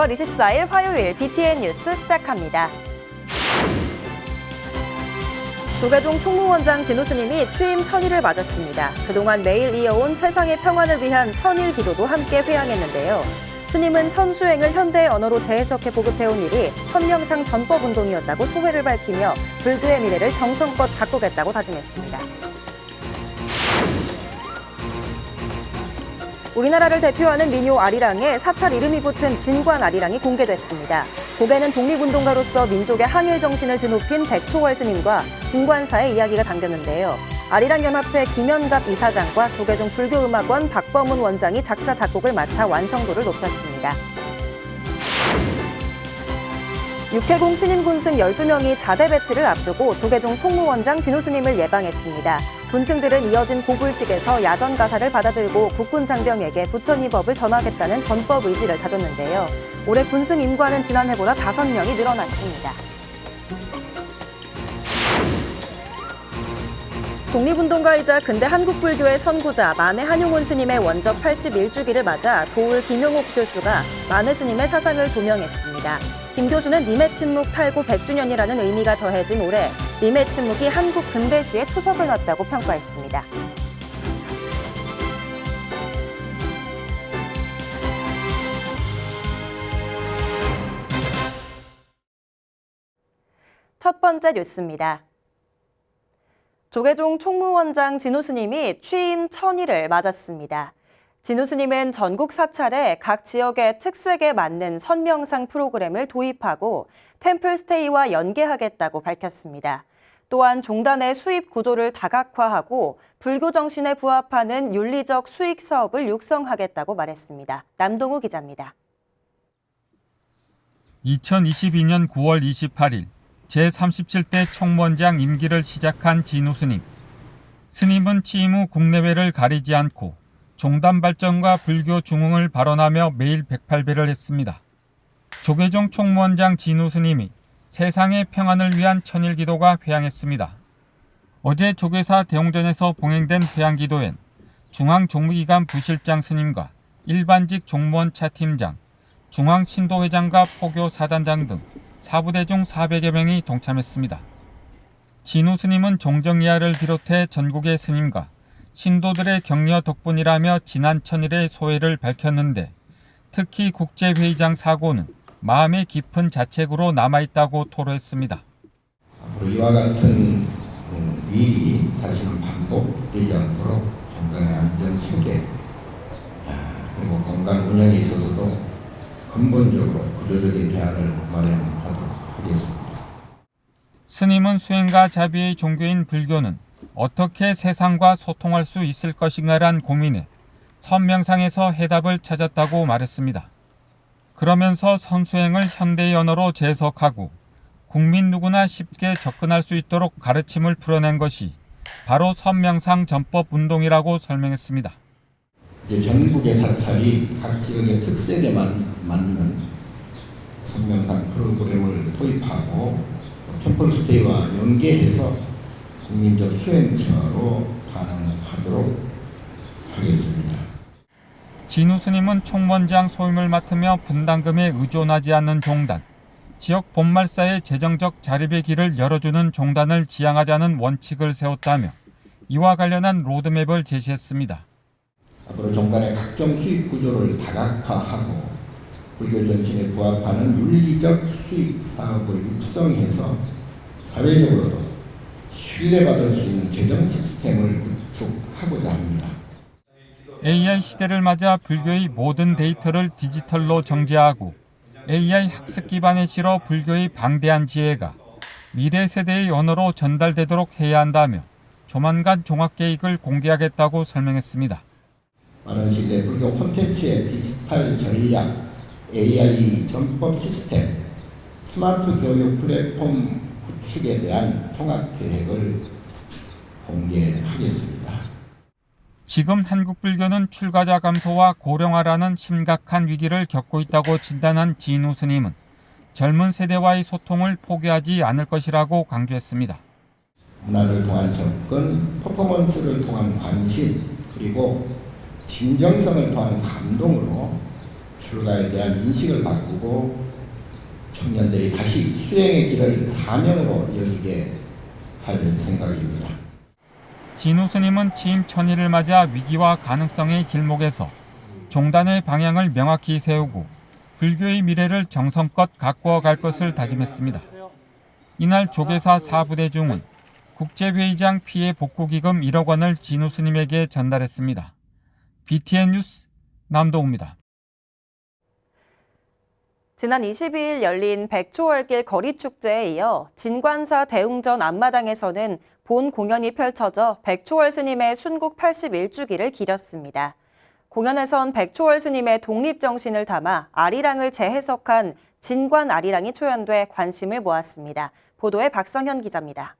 9월 24일 화요일 BTN 뉴스 시작합니다. 조계종 총무원장 진우 스님이 취임 1000일을 맞았습니다. 그동안 매일 이어온 세상의 평안을 위한 1000일 기도도 함께 회양했는데요. 스님은 선수행을 현대의 언어로 재해석해 보급해온 일이 선명상 전법운동이었다고 소회를 밝히며 불교의 미래를 정성껏 가꾸겠다고 다짐했습니다. 우리나라를 대표하는 민요 아리랑에 사찰 이름이 붙은 진관 아리랑이 공개됐습니다. 곡에는 독립운동가로서 민족의 항일 정신을 드높인 백초월 스님과 진관사의 이야기가 담겼는데요. 아리랑연합회 김연갑 이사장과 조계종 불교음악원 박범훈 원장이 작사 작곡을 맡아 완성도를 높였습니다. 육해공 신임 군승 12명이 자대 배치를 앞두고 조계종 총무원장 진우 스님을 예방했습니다. 군층들은 이어진 고불식에서 야전 가사를 받아들고 국군 장병에게 부처님 법을 전하겠다는 전법 의지를 다졌는데요. 올해 군승 임관은 지난해보다 5명이 늘어났습니다. 독립운동가이자 근대 한국불교의 선구자 만해 한용운 스님의 원적 81주기를 맞아 도울 김용옥 교수가 만해 스님의 사상을 조명했습니다. 김 교수는 님의 침묵 탈고 100주년이라는 의미가 더해진 올해 님의 침묵이 한국 근대시에 투석을 놨다고 평가했습니다. 첫 번째 뉴스입니다. 조계종 총무원장 진우 스님이 취임 1000일을 맞았습니다. 진우 스님은 전국 사찰에 각 지역의 특색에 맞는 선명상 프로그램을 도입하고 템플스테이와 연계하겠다고 밝혔습니다. 또한 종단의 수입 구조를 다각화하고 불교 정신에 부합하는 윤리적 수익 사업을 육성하겠다고 말했습니다. 남동우 기자입니다. 2022년 9월 28일 제37대 총무원장 임기를 시작한 진우 스님. 스님은 취임 후 국내외를 가리지 않고 종단 발전과 불교 중흥을 발언하며 매일 108배를 했습니다. 조계종 총무원장 진우 스님이 세상의 평안을 위한 1000일 기도가 회양했습니다. 어제 조계사 대웅전에서 봉행된 회양기도엔 중앙종무기관 부실장 스님과 일반직 종무원 차팀장, 중앙신도회장과 포교사단장 등 사부대중 400여 명이 동참했습니다. 진우 스님은 종정이하를 비롯해 전국의 스님과 신도들의 격려 덕분이라며 지난 1000일의 소회를 밝혔는데 특히 국제회의장 사고는 마음의 깊은 자책으로 남아있다고 토로했습니다. 앞으로 이와 같은 일이 다시는 반복되지 않도록 종단의 안전 체계 그리고 건강 운영에 있어서도 근본적으로 구조적인 대안을 마련하도록 하겠습니다. 스님은 수행과 자비의 종교인 불교는 어떻게 세상과 소통할 수 있을 것인가란 고민에 선명상에서 해답을 찾았다고 말했습니다. 그러면서 선수행을 현대의 언어로 재해석하고 국민 누구나 쉽게 접근할 수 있도록 가르침을 풀어낸 것이 바로 선명상 전법 운동이라고 설명했습니다. 이제 전국의 사찰이 각 지역의 특색에 맞는 선명상 프로그램을 도입하고 템플스테이와 연계해서 국민적 수행처로 반응하도록 하겠습니다. 진우 스님은 총무원장 소임을 맡으며 분담금에 의존하지 않는 종단, 지역 본말사의 재정적 자립의 길을 열어주는 종단을 지향하자는 원칙을 세웠다며 이와 관련한 로드맵을 제시했습니다. 앞으로 종단의 각종 수익 구조를 다각화하고 불교 정신에 부합하는 윤리적 수익 사업을 육성해서 사회적으로도 신뢰받을 수 있는 재정 시스템을 구축하고자 합니다. AI 시대를 맞아 불교의 모든 데이터를 디지털로 정제하고 AI 학습 기반에 실어 불교의 방대한 지혜가 미래 세대의 언어로 전달되도록 해야 한다며 조만간 종합계획을 공개하겠다고 설명했습니다. 많은 시대 불교 콘텐츠의 디지털 전략, AI 전법 시스템, 스마트 교육 플랫폼 구축에 대한 통합계획을 공개하겠습니다. 지금 한국 불교는 출가자 감소와 고령화라는 심각한 위기를 겪고 있다고 진단한 진우 스님은 젊은 세대와의 소통을 포기하지 않을 것이라고 강조했습니다. 문화를 통한 접근, 퍼포먼스를 통한 관심, 그리고 진정성을 통한 감동으로 출가에 대한 인식을 바꾸고 청년들이 다시 수행의 길을 사명으로 여기게 할 생각입니다. 진우 스님은 취임 1000일을 맞아 위기와 가능성의 길목에서 종단의 방향을 명확히 세우고 불교의 미래를 정성껏 가꾸어 갈 것을 다짐했습니다. 이날 조계사 4부대 중은 국제회의장 피해 복구기금 1억 원을 진우 스님에게 전달했습니다. BTN 뉴스 남도우입니다. 지난 22일 열린 백초월길 거리축제에 이어 진관사 대웅전 앞마당에서는 본 공연이 펼쳐져 백초월 스님의 순국 81주기를 기렸습니다. 공연에선 백초월 스님의 독립정신을 담아 아리랑을 재해석한 진관 아리랑이 초연돼 관심을 모았습니다. 보도에 박성현 기자입니다.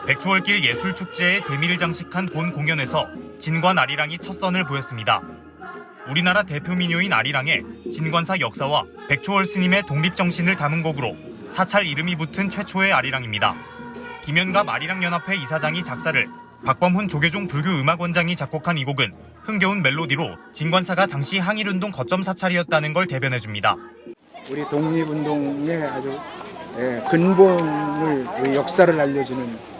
백초월길 예술축제의 대미를 장식한 본 공연에서 진관 아리랑이 첫 선을 보였습니다. 우리나라 대표 민요인 아리랑의 진관사 역사와 백초월 스님의 독립정신을 담은 곡으로 사찰 이름이 붙은 최초의 아리랑입니다. 김연갑 아리랑연합회 이사장이 작사를, 박범훈 조계종 불교음악원장이 작곡한 이 곡은 흥겨운 멜로디로 진관사가 당시 항일운동 거점 사찰이었다는 걸 대변해줍니다. 우리 독립운동의 아주 근본을, 우리 역사를 알려주는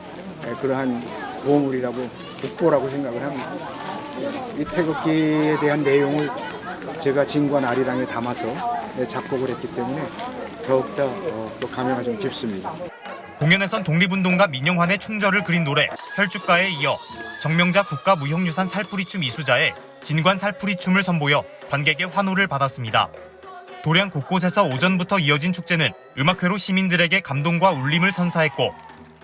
그러한 보물이라고, 국보라고 생각을 합니다. 이 태극기에 대한 내용을 제가 진관 아리랑에 담아서 작곡을 했기 때문에 더욱더 또 감회가 좀 깊습니다. 공연에선 독립운동가 민영환의 충절을 그린 노래 혈주가에 이어 정명자 국가무형유산 살풀이춤 이수자의 진관 살풀이춤을 선보여 관객의 환호를 받았습니다. 도량 곳곳에서 오전부터 이어진 축제는 음악회로 시민들에게 감동과 울림을 선사했고,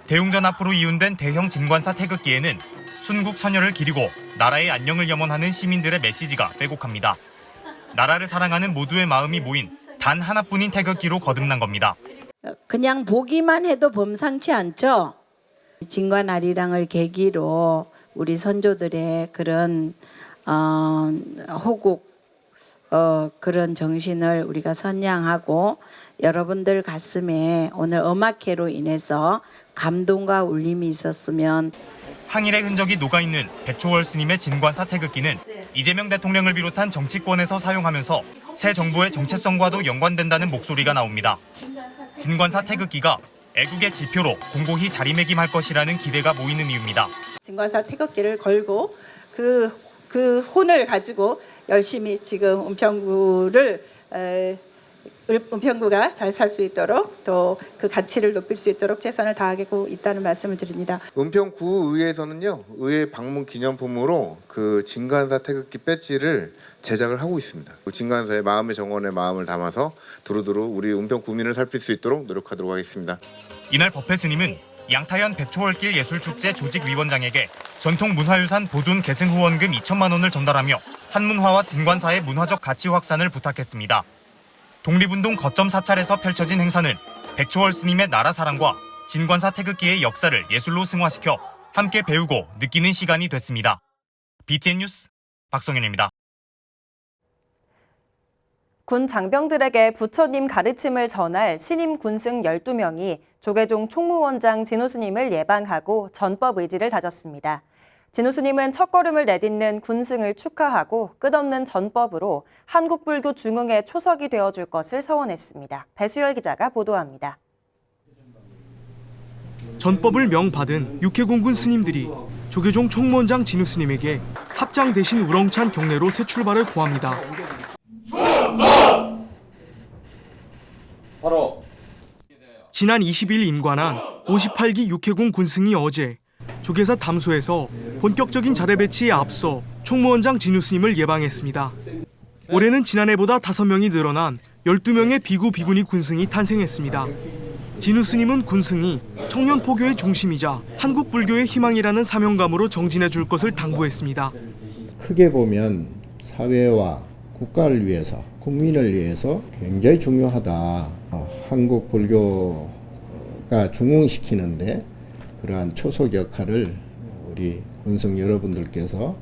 대웅전 앞으로 이운된 대형 진관사 태극기에는 순국 천년을 기리고 나라의 안녕을 염원하는 시민들의 메시지가 빼곡합니다. 나라를 사랑하는 모두의 마음이 모인 단 하나뿐인 태극기로 거듭난 겁니다. 그냥 보기만 해도 범상치 않죠. 진관 아리랑을 계기로 우리 선조들의 그런 호국 그런 정신을 우리가 선양하고 여러분들 가슴에 오늘 음악회로 인해서 감동과 울림이 있었으면. 항일의 흔적이 녹아있는 백초월 스님의 진관사 태극기는 이재명 대통령을 비롯한 정치권에서 사용하면서 새 정부의 정체성과도 연관된다는 목소리가 나옵니다. 진관사 태극기가 애국의 지표로 공고히 자리매김할 것이라는 기대가 모이는 이유입니다. 진관사 태극기를 걸고 그 혼을 가지고 열심히 지금 은평구가 잘 살 수 있도록 또 그 가치를 높일 수 있도록 최선을 다하고 있다는 말씀을 드립니다. 은평구의회에서는요, 의회 방문 기념품으로 그 진관사 태극기 배지를 제작을 하고 있습니다. 진관사의 마음의 정원에 마음을 담아서 두루두루 우리 은평 구민을 살필 수 있도록 노력하도록 하겠습니다. 이날 법회 스님은 양타연 백초월길 예술축제 조직위원장에게 전통문화유산 보존 계승 후원금 2천만 원을 전달하며 한문화와 진관사의 문화적 가치 확산을 부탁했습니다. 독립운동 거점 사찰에서 펼쳐진 행사는 백초월 스님의 나라 사랑과 진관사 태극기의 역사를 예술로 승화시켜 함께 배우고 느끼는 시간이 됐습니다. BTN 뉴스 박성현입니다. 군 장병들에게 부처님 가르침을 전할 신임 군승 12명이 조계종 총무원장 진우 스님을 예방하고 전법 의지를 다졌습니다. 진우 스님은 첫걸음을 내딛는 군승을 축하하고 끝없는 전법으로 한국불교 중흥의 초석이 되어줄 것을 서원했습니다. 배수열 기자가 보도합니다. 전법을 명받은 육해공군 스님들이 조계종 총무원장 진우 스님에게 합장 대신 우렁찬 경례로 새 출발을 고합니다. 지난 20일 임관한 58기 육해공 군승이 어제 조계사 담소에서 본격적인 자대 배치에 앞서 총무원장 진우 스님을 예방했습니다. 올해는 지난해보다 5명이 늘어난 12명의 비구 비구니 군승이 탄생했습니다. 진우 스님은 군승이 청년 포교의 중심이자 한국 불교의 희망이라는 사명감으로 정진해 줄 것을 당부했습니다. 크게 보면 사회와 국가를 위해서, 국민을 위해서 굉장히 중요하다. 한국 불교가 중흥시키는데 그러한 초석 역할을 우리 군승 여러분들께서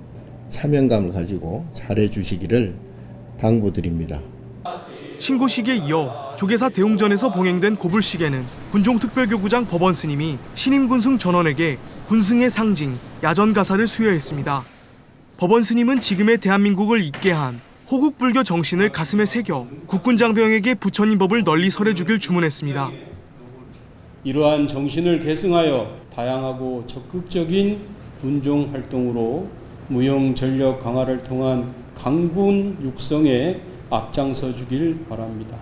사명감을 가지고 잘해 주시기를 당부드립니다. 신고식에 이어 조계사 대웅전에서 봉행된 고불식에는 군종특별교구장 법원 스님이 신임 군승 전원에게 군승의 상징 야전 가사를 수여했습니다. 법원 스님은 지금의 대한민국을 잇게 한 호국불교 정신을 가슴에 새겨 국군장병에게 부처님 법을 널리 설해주길 주문했습니다. 이러한 정신을 계승하여 다양하고 적극적인 군종 활동으로 무용 전력 강화를 통한 강군 육성에 앞장서 주길 바랍니다.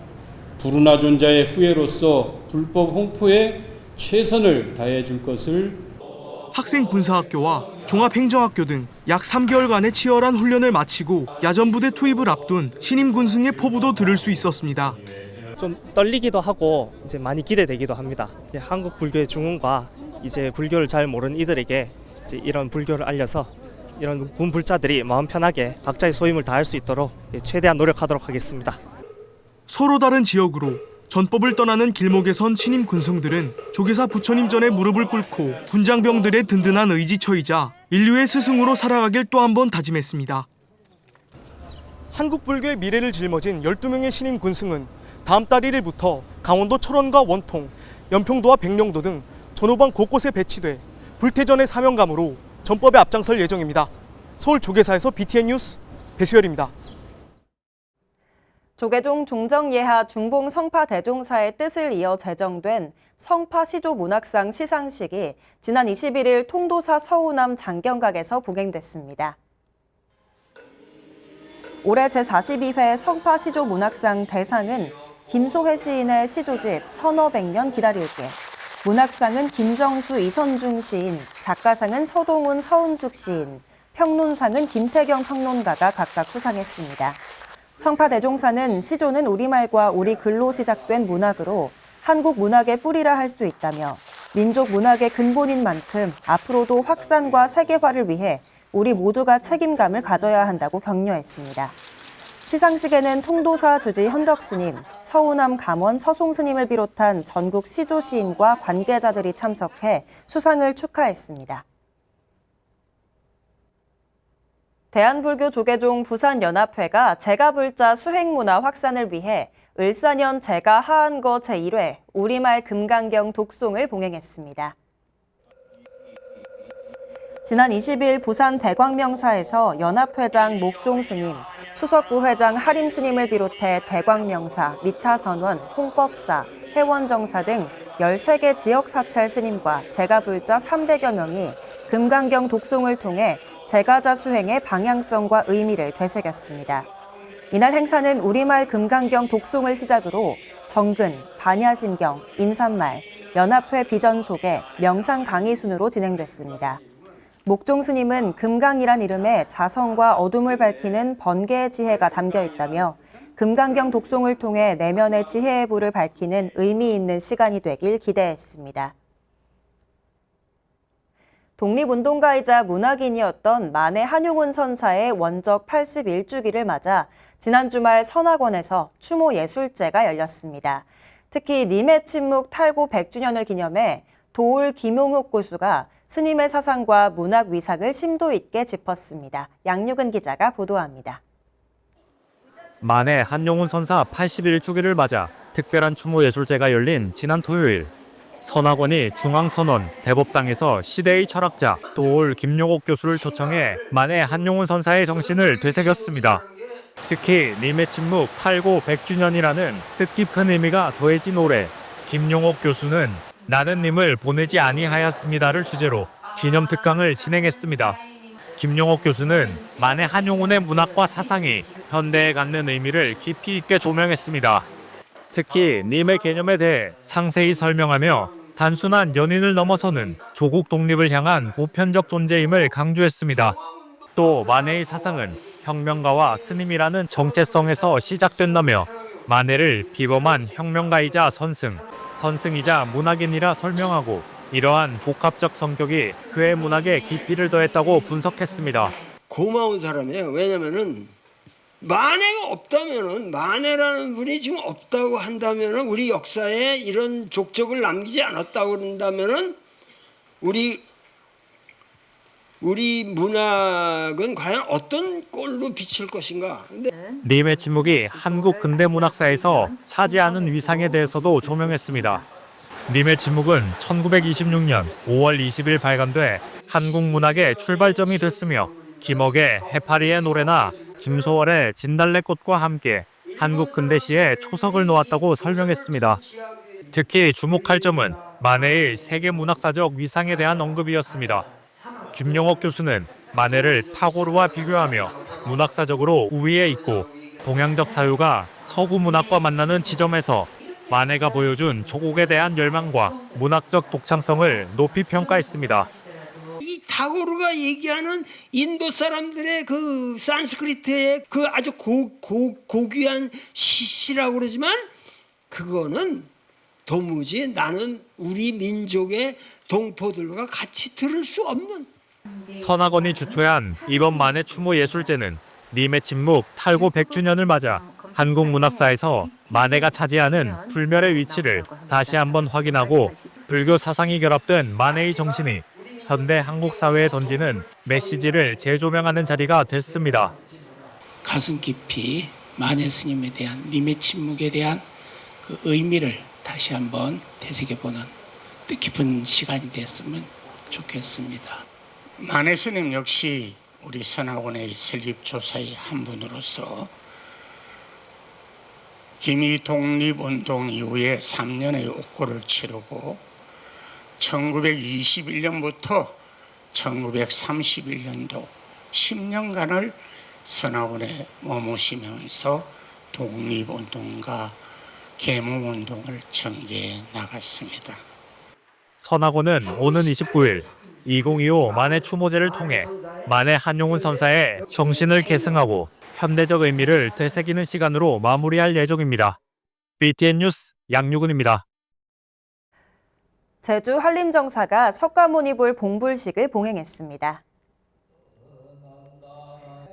부르나 존자의 후예로서 불법 홍포에 최선을 다해 줄 것을 학생군사학교와 종합행정학교 등 약 3개월간의 치열한 훈련을 마치고 야전부대 투입을 앞둔 신임 군승의 포부도 들을 수 있었습니다. 좀 떨리기도 하고 이제 많이 기대되기도 합니다. 한국 불교의 중흥과 이제 불교를 잘 모르는 이들에게 이제 이런 불교를 알려서 이런 군불자들이 마음 편하게 각자의 소임을 다할 수 있도록 최대한 노력하도록 하겠습니다. 서로 다른 지역으로 전법을 떠나는 길목에 선 신임 군성들은 조계사 부처님 전에 무릎을 꿇고 군장병들의 든든한 의지처이자 인류의 스승으로 살아가길 또 한 번 다짐했습니다. 한국 불교의 미래를 짊어진 12명의 신임 군승은 다음 달 1일부터 강원도 철원과 원통, 연평도와 백령도 등 전후방 곳곳에 배치돼 불태전의 사명감으로 전법에 앞장설 예정입니다. 서울 조계사에서 BTN 뉴스 배수열입니다. 조계종 종정예하 중봉 성파 대종사의 뜻을 이어 제정된 성파 시조 문학상 시상식이 지난 21일 통도사 서우남 장경각에서 봉행됐습니다. 올해 제42회 성파 시조 문학상 대상은 김소혜 시인의 시조집 서너 백년 기다릴게, 문학상은 김정수 이선중 시인, 작가상은 서동훈 서은숙 시인, 평론상은 김태경 평론가가 각각 수상했습니다. 성파 대종사는 시조는 우리말과 우리 글로 시작된 문학으로 한국 문학의 뿌리라 할 수 있다며 민족 문학의 근본인 만큼 앞으로도 확산과 세계화를 위해 우리 모두가 책임감을 가져야 한다고 격려했습니다. 시상식에는 통도사 주지 현덕스님, 서우남 감원 서송스님을 비롯한 전국 시조 시인과 관계자들이 참석해 수상을 축하했습니다. 대한불교 조계종 부산연합회가 제가불자 수행문화 확산을 위해 을사년 제가 하한거 제1회 우리말 금강경 독송을 봉행했습니다. 지난 20일 부산 대광명사에서 연합회장 목종스님, 수석부회장 하림스님을 비롯해 대광명사, 미타선원, 홍법사, 회원정사 등 13개 지역사찰 스님과 제가불자 300여 명이 금강경 독송을 통해 제가자 수행의 방향성과 의미를 되새겼습니다. 이날 행사는 우리말 금강경 독송을 시작으로 정근, 반야심경, 인사말, 연합회 비전 소개, 명상 강의 순으로 진행됐습니다. 목종 스님은 금강이란 이름에 자성과 어둠을 밝히는 번개의 지혜가 담겨 있다며 금강경 독송을 통해 내면의 지혜의 불을 밝히는 의미 있는 시간이 되길 기대했습니다. 독립운동가이자 문학인이었던 만해 한용운 선사의 원적 81주기를 맞아 지난 주말 선학원에서 추모 예술제가 열렸습니다. 특히 님의 침묵 탈고 100주년을 기념해 도울 김용옥 교수가 스님의 사상과 문학 위상을 심도 있게 짚었습니다. 양육은 기자가 보도합니다. 만해 한용운 선사 81주기를 맞아 특별한 추모 예술제가 열린 지난 토요일, 선학원이 중앙선원 대법당에서 시대의 철학자 도올 김용옥 교수를 초청해 만해 한용운 선사의 정신을 되새겼습니다. 특히 님의 침묵 탈고 100주년이라는 뜻깊은 의미가 더해진 올해, 김용옥 교수는 나는 님을 보내지 아니하였습니다를 주제로 기념 특강을 진행했습니다. 김용옥 교수는 만해 한용운의 문학과 사상이 현대에 갖는 의미를 깊이 있게 조명했습니다. 특히 님의 개념에 대해 상세히 설명하며 단순한 연인을 넘어서는 조국 독립을 향한 보편적 존재임을 강조했습니다. 또 만해의 사상은 혁명가와 스님이라는 정체성에서 시작된다며 만해를 비범한 혁명가이자 선승이자 문학인이라 설명하고 이러한 복합적 성격이 그의 문학에 깊이를 더했다고 분석했습니다. 고마운 사람이에요. 왜냐면은 만해가 없다면은, 만해라는 분이 지금 없다고 한다면은, 우리 역사에 이런 족적을 남기지 않았다고 그런다면은 우리 우리 문학은 과연 어떤 꼴로 비칠 것인가. 근데 님의 침묵이 한국 근대 문학사에서 차지하는 위상에 대해서도 조명했습니다. 님의 침묵은 1926년 5월 20일 발간돼 한국 문학의 출발점이 됐으며 김억의 해파리의 노래나 김소월의 진달래꽃과 함께 한국 근대시에 초석을 놓았다고 설명했습니다. 특히 주목할 점은 만해의 세계 문학사적 위상에 대한 언급이었습니다. 김용옥 교수는 만해를 타고르와 비교하며 문학사적으로 우위에 있고 동양적 사유가 서구 문학과 만나는 지점에서 만해가 보여준 조국에 대한 열망과 문학적 독창성을 높이 평가했습니다. 이 타고르가 얘기하는 인도 사람들의 그 산스크리트의 그 아주 고귀한 시라고 그러지만 그거는 도무지 나는 우리 민족의 동포들과 같이 들을 수 없는. 선학원이 주최한 이번 만해 추모 예술제는 님의 침묵 탈고 100주년을 맞아 한국 문학사에서 만해가 차지하는 불멸의 위치를 다시 한번 확인하고 불교 사상이 결합된 만해의 정신이 현대 한국 사회에 던지는 메시지를 재조명하는 자리가 됐습니다. 가슴 깊이 만해 스님에 대한 님의 침묵에 대한 그 의미를 다시 한번 되새겨보는 뜻깊은 시간이 됐으면 좋겠습니다. 만해 스님 역시 우리 선학원의 설립조사의 한 분으로서 김이 독립운동 이후에 3년의 옥고를 치르고 1921년부터 1931년도 10년간을 선학원에 머무시면서 독립운동과 계몽운동을 전개해 나갔습니다. 선학원은 오는 29일 2025 만해 추모제를 통해 만해 한용운 선사의 정신을 계승하고 현대적 의미를 되새기는 시간으로 마무리할 예정입니다. BTN 뉴스 양유근입니다. 제주 한림정사가 석가모니불 봉불식을 봉행했습니다.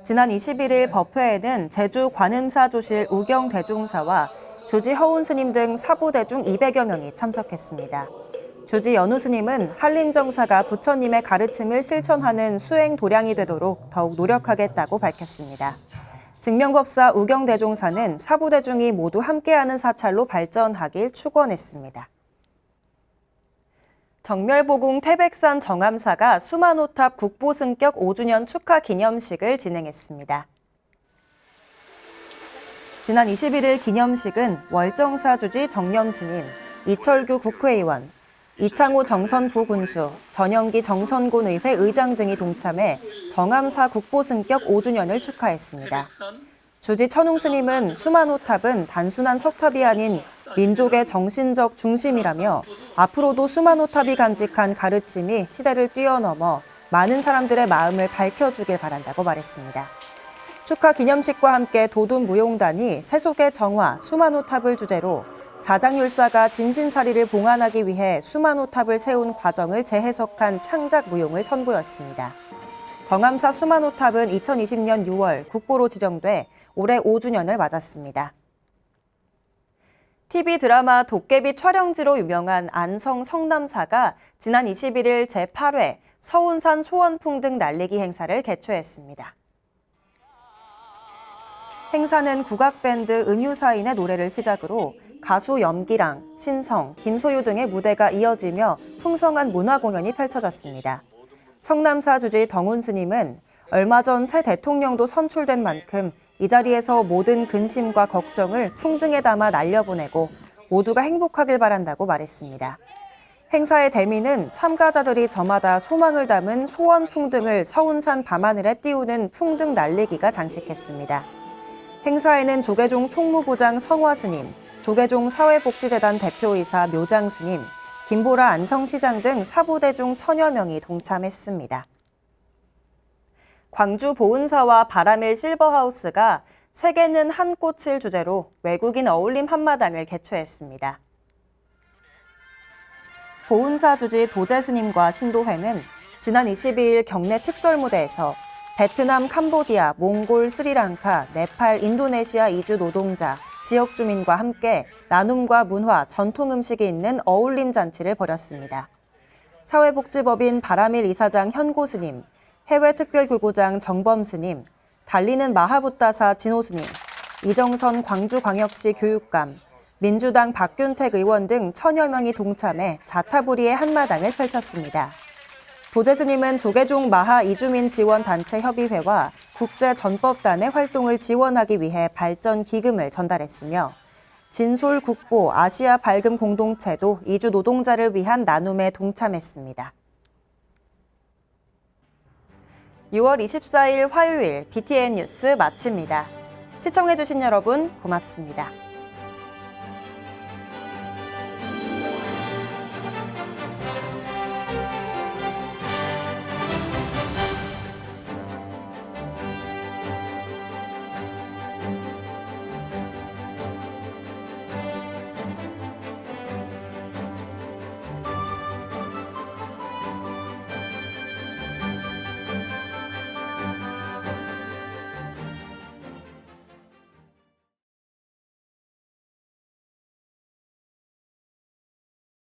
지난 21일 법회에는 제주 관음사 조실 우경대종사와 주지 허운 스님 등 사부대중 200여 명이 참석했습니다. 주지 연우 스님은 한림정사가 부처님의 가르침을 실천하는 수행 도량이 되도록 더욱 노력하겠다고 밝혔습니다. 증명법사 우경대종사는 사부대중이 모두 함께하는 사찰로 발전하길 축원했습니다. 정멸보궁 태백산 정암사가 수만호탑 국보승격 5주년 축하 기념식을 진행했습니다. 지난 21일 기념식은 월정사 주지 정념스님, 이철규 국회의원, 이창호 정선부 군수, 전영기 정선군 의회 의장 등이 동참해 정암사 국보승격 5주년을 축하했습니다. 주지 천웅 스님은 수만호탑은 단순한 석탑이 아닌 민족의 정신적 중심이라며 앞으로도 수만호탑이 간직한 가르침이 시대를 뛰어넘어 많은 사람들의 마음을 밝혀주길 바란다고 말했습니다. 축하 기념식과 함께 도둠무용단이 세속의 정화 수만호탑을 주제로 자장율사가 진신사리를 봉안하기 위해 수만호탑을 세운 과정을 재해석한 창작 무용을 선보였습니다. 정암사 수만호탑은 2020년 6월 국보로 지정돼 올해 5주년을 맞았습니다. TV 드라마 도깨비 촬영지로 유명한 안성 성남사가 지난 21일 제8회 서운산 소원풍등 날리기 행사를 개최했습니다. 행사는 국악밴드 음유사인의 노래를 시작으로 가수 염기랑, 신성, 김소유 등의 무대가 이어지며 풍성한 문화공연이 펼쳐졌습니다. 성남사 주지 덩운 스님은 얼마 전 새 대통령도 선출된 만큼 이 자리에서 모든 근심과 걱정을 풍등에 담아 날려보내고 모두가 행복하길 바란다고 말했습니다. 행사의 대미는 참가자들이 저마다 소망을 담은 소원풍등을 서운산 밤하늘에 띄우는 풍등 날리기가 장식했습니다. 행사에는 조계종 총무부장 성화스님, 조계종 사회복지재단 대표이사 묘장스님, 김보라 안성시장 등 사부대중 1000여 명이 동참했습니다. 광주 보은사와 바라밀 실버하우스가 세계는 한 꽃을 주제로 외국인 어울림 한마당을 개최했습니다. 보은사 주지 도재스님과 신도회는 지난 22일 경내 특설무대에서 베트남, 캄보디아, 몽골, 스리랑카, 네팔, 인도네시아 이주 노동자, 지역 주민과 함께 나눔과 문화, 전통 음식이 있는 어울림 잔치를 벌였습니다. 사회복지법인 바라밀 이사장 현고 스님, 해외특별교구장 정범스님, 달리는 마하붓다사 진호스님, 이정선 광주광역시 교육감, 민주당 박균택 의원 등 천여 명이 동참해 자타부리의 한마당을 펼쳤습니다. 도제스님은 조계종 마하 이주민 지원 단체 협의회와 국제전법단의 활동을 지원하기 위해 발전 기금을 전달했으며 진솔 국보 아시아 밝음 공동체도 이주 노동자를 위한 나눔에 동참했습니다. 6월 24일 화요일 BTN 뉴스 마칩니다. 시청해주신 여러분 고맙습니다.